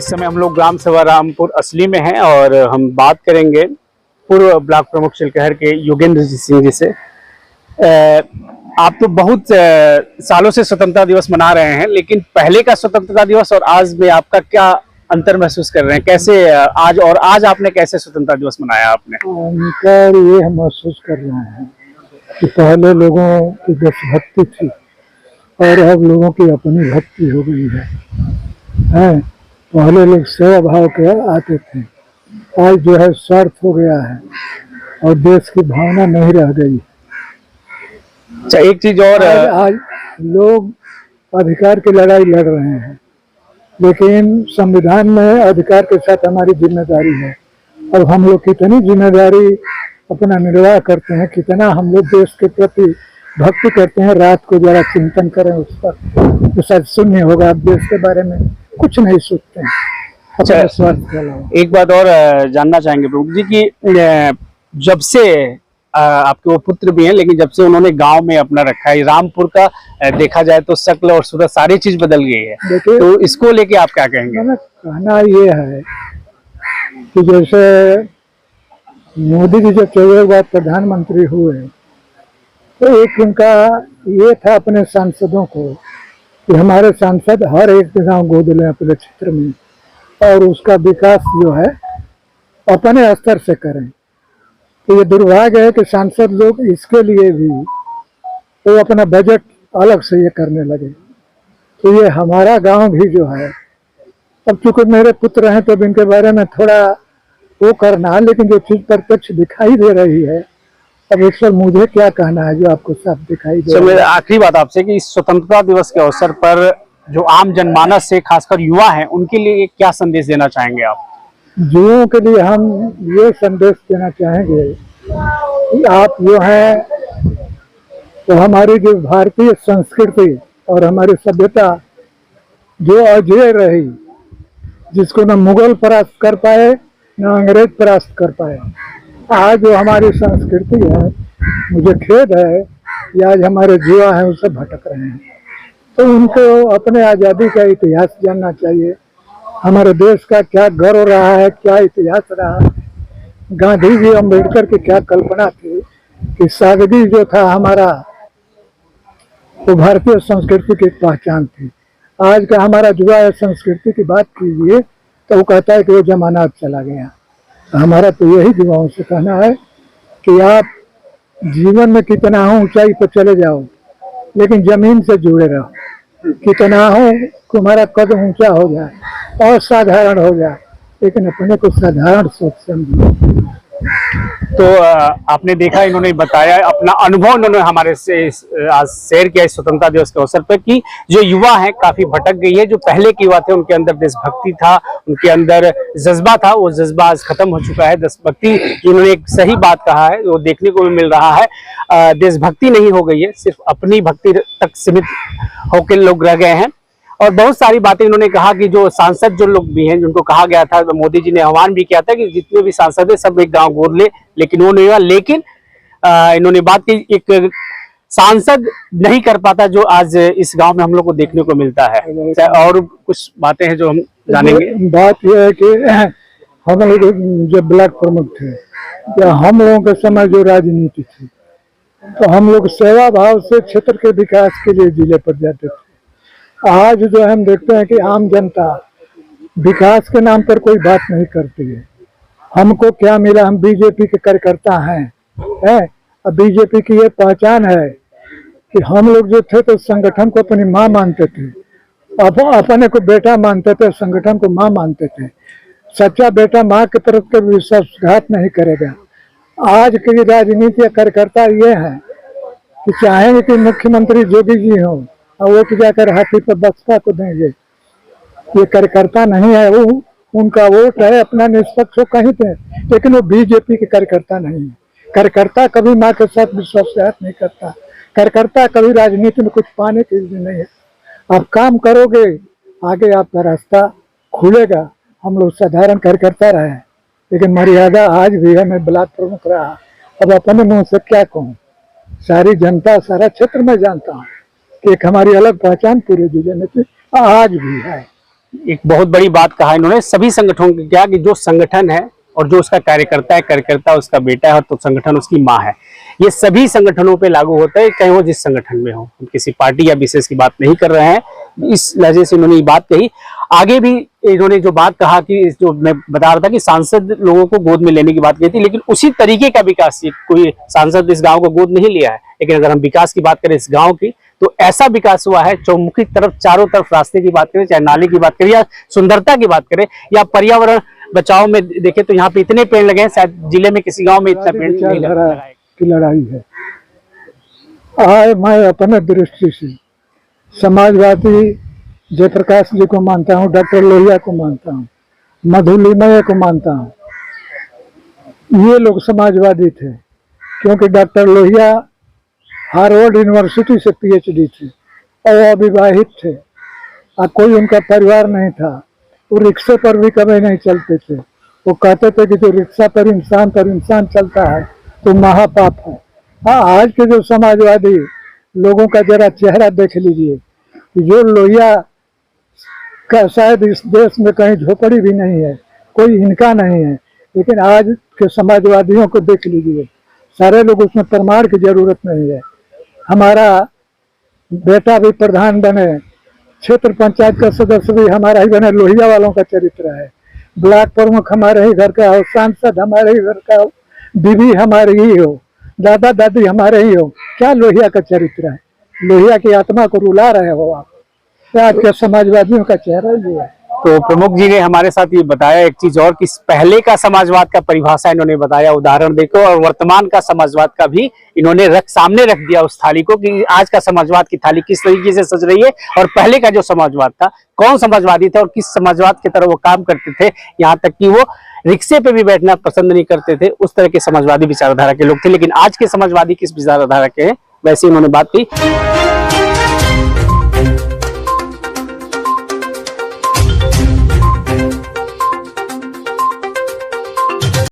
इस समय हम लोग ग्राम सभा रामपुर असली में हैं और हम बात करेंगे पूर्व ब्लॉक प्रमुख चिलकहर के योगेंद्र सिंह जी से। आप तो बहुत सालों से स्वतंत्रता दिवस मना रहे हैं, लेकिन पहले का स्वतंत्रता दिवस और आज में आपका क्या अंतर महसूस कर रहे हैं? कैसे आज आपने कैसे स्वतंत्रता दिवस मनाया? आपने अंतर ये हम महसूस कर रहे हैं कि पहले लोगों की देशभक्ति थी और अब लोगों की अपनी भक्ति हो गई है। पहले लोग सेवा भाव के आते थे, आज जो है स्वार्थ हो गया है और देश की भावना नहीं रह गई। अच्छा, एक चीज और, आज लोग अधिकार की लड़ाई लड़ रहे हैं, लेकिन संविधान में अधिकार के साथ हमारी जिम्मेदारी है। अब हम लोग कितनी जिम्मेदारी अपना निर्वाह करते हैं, कितना हम लोग देश के प्रति भक्ति करते हैं। रात को जरा चिंतन करें उस पर, तो शायद शून्य होगा। अब देश के बारे में कुछ नहीं सोचते हैं। अच्छा, स्वार्थ के अलावा एक बात और जानना चाहेंगे प्रमुख जी की जब से आपके वो पुत्र भी हैं, लेकिन जब से उन्होंने गांव में अपना रखा है, रामपुर का देखा जाए तो शक्ल और सूरत सारी चीज बदल गई है, तो इसको लेके आप क्या कहेंगे? मैंने कहना ये है कि जैसे मोदी जी जब 14 बार प्रधानमंत्री हुए तो एक उनका ये था अपने सांसदों को कि हमारे सांसद हर एक गांव गोद लें अपने क्षेत्र में और उसका विकास जो है अपने स्तर से करें। तो ये दुर्भाग्य है कि सांसद लोग इसके लिए भी वो अपना बजट अलग से ये करने लगे। तो ये हमारा गांव भी जो है, अब चूंकि मेरे पुत्र हैं तो अब इनके बारे में थोड़ा वो करना, लेकिन जो चीज प्रत्यक्ष दिखाई दे रही है, अब इस पर मुझे क्या कहना है जो आपको सब दिखाई दे रहा है। आखिरी बात आपसे कि इस स्वतंत्रता दिवस के अवसर पर जो आम जनमानस से खासकर युवा हैं, उनके लिए क्या संदेश देना चाहेंगे आप? युवाओं के लिए हम ये संदेश देना चाहेंगे कि आप जो है तो हमारी जो भारतीय संस्कृति और हमारी सभ्यता जो अजय रही, जिसको न मुगल परास्त कर पाए न अंग्रेज परास्त कर पाए, आज जो हमारी संस्कृति है, मुझे खेद है कि आज हमारे युवा हैं उससे भटक रहे हैं। तो उनको अपने आज़ादी का इतिहास जानना चाहिए, हमारे देश का क्या गर्व रहा है, क्या इतिहास रहा। गांधी जी अम्बेडकर की क्या कल्पना थी कि सादगी जो था हमारा, वो भारतीय संस्कृति की पहचान थी। आज का हमारा युवा संस्कृति की बात कीजिए तो वो कहता है कि वो जमाना अब चला गया। हमारा तो यही युवाओं से कहना है कि आप जीवन में कितना हो ऊंचाई पर चले जाओ, लेकिन जमीन से जुड़े रहो। कितना हो तुम्हारा कदम ऊंचा हो जाए और साधारण हो जाए, लेकिन अपने को साधारण सोच समझो। तो आपने देखा, इन्होंने बताया अपना अनुभव, इन्होंने हमारे से आज शेयर किया इस स्वतंत्रता दिवस के अवसर पर कि जो युवा हैं काफी भटक गई है। जो पहले के युवा थे उनके अंदर देशभक्ति था, उनके अंदर जज्बा था, वो जज्बा आज खत्म हो चुका है। देशभक्ति, इन्होंने एक सही बात कहा है, वो देखने को भी मिल रहा है। देशभक्ति नहीं हो गई है, सिर्फ अपनी भक्ति तक सीमित होकर लोग रह गए हैं। और बहुत सारी बातें इन्होंने कहा कि जो सांसद जो लोग भी हैं, जिनको कहा गया था, मोदी जी ने आह्वान भी किया था कि जितने भी सांसद है सब एक गांव गोद ले, लेकिन वो नहीं हुआ। लेकिन इन्होंने बात की, एक सांसद नहीं कर पाता जो आज इस गांव में हम लोग को देखने को मिलता है। और कुछ बातें हैं जो हम जानेंगे। बात यह है कि हम लोग जब ब्लॉक प्रमुख थे, या हम लोगों के समय जो राजनीति थी, तो हम लोग सेवा भाव से क्षेत्र के विकास के लिए जिले पर जाते थे। आज जो हम देखते हैं कि आम जनता विकास के नाम पर कोई बात नहीं करती है। हमको क्या मिला, हम बीजेपी के कार्यकर्ता हैं। अब बीजेपी की ये पहचान है कि हम लोग जो थे तो संगठन को अपनी माँ मानते थे, अपने को बेटा मानते थे, संगठन को माँ मानते थे। सच्चा बेटा माँ के तरफ का विश्वासघात नहीं करेगा। आज की राजनीति कार्यकर्ता ये है कि चाहेंगे कि मुख्यमंत्री योगी जी हों और वोट जाकर हाथी पर बसपा को देंगे। ये कार्यकर्ता नहीं है, वो उनका वोट है अपना निष्पक्ष हो कहीं पे, लेकिन वो बीजेपी के कार्यकर्ता नहीं है। कार्यकर्ता कभी माँ के साथ विश्वासघात नहीं करता। कार्यकर्ता कभी राजनीति में कुछ पाने के लिए नहीं है। आप काम करोगे, आगे आपका रास्ता खुलेगा। हम लोग साधारण कार्यकर्ता रहे, लेकिन मर्यादा आज भी है। मैं ब्लॉक प्रमुख रहा, अब अपने मुंह से क्या कहूँ। सारी जनता, सारा क्षेत्र में जानता हूँ कि एक हमारी अलग पहचान पूरे जिले में थी, आज भी है। एक बहुत बड़ी बात कहा इन्होंने, सभी संगठनों की क्या कि जो संगठन है और जो उसका कार्यकर्ता है, कार्यकर्ता उसका बेटा है, तो संगठन उसकी माँ है। ये सभी संगठनों पे लागू होता है, चाहे वो जिस संगठन में हो। हम किसी पार्टी या विशेष की बात नहीं कर रहे हैं। इस लहजे से इन्होंने ये बात कही। आगे भी इन्होंने जो बात कहा कि जो मैं बता रहा था कि सांसद लोगों को गोद में लेने की बात की थी, लेकिन उसी तरीके का विकास, कोई सांसद इस गांव को गोद नहीं लिया है, लेकिन अगर हम विकास की बात करें इस गांव की, तो ऐसा विकास हुआ है चौमुखी तरफ, चारों तरफ रास्ते की बात करें, चाहे नाले की बात करें या सुंदरता की बात करें या पर्यावरण बचाव में देखें, तो यहाँ पे इतने पेड़ लगे हैं, शायद जिले में किसी गांव में इतना पेड़ नहीं लगा है। की लड़ाई है। मैं अपने दृष्टि से समाजवादी जयप्रकाश जी को मानता हूँ, डॉक्टर लोहिया को मानता हूँ, मधुलिमय को मानता हूँ। ये लोग समाजवादी थे, क्योंकि डॉक्टर लोहिया हार्वर्ड यूनिवर्सिटी से पीएचडी थे और अविवाहित थे और कोई उनका परिवार नहीं था। वो रिक्शे पर भी कभी नहीं चलते थे। वो कहते थे कि जो रिक्शा पर इंसान चलता है तो महापाप है। हाँ, आज के जो समाजवादी लोगों का जरा चेहरा देख लीजिए कि जो लोहिया का शायद इस देश में कहीं झोपड़ी भी नहीं है, कोई इनका नहीं है, लेकिन आज के समाजवादियों को देख लीजिए, सारे लोग उसमें प्रमाण की जरूरत नहीं है। हमारा बेटा भी प्रधान बने, क्षेत्र पंचायत का सदस्य भी हमारा ही बने, लोहिया वालों का चरित्र है। ब्लॉक प्रमुख हमारे ही घर का हो, सांसद हमारे ही घर का हो, बीवी हमारी ही हो, दादा दादी हमारे ही हो। क्या लोहिया का चरित्र है? लोहिया की आत्मा को रुला रहे हो आप। आज के समाजवादियों का चेहरा ये है। तो प्रमुख जी ने हमारे साथ ये बताया एक चीज और कि पहले का समाजवाद का परिभाषा इन्होंने बताया, उदाहरण देकर, और वर्तमान का समाजवाद का भी इन्होंने सामने रख दिया उस थाली को कि आज का समाजवाद की थाली किस तरीके से सज रही है और पहले का जो समाजवाद था, कौन समाजवादी थे और किस समाजवाद की तरह वो काम करते थे। यहाँ तक कि वो रिक्शे पे भी बैठना पसंद नहीं करते थे, उस तरह के समाजवादी विचारधारा के लोग थे। लेकिन आज के समाजवादी किस विचारधारा के हैं, वैसे उन्होंने बात की।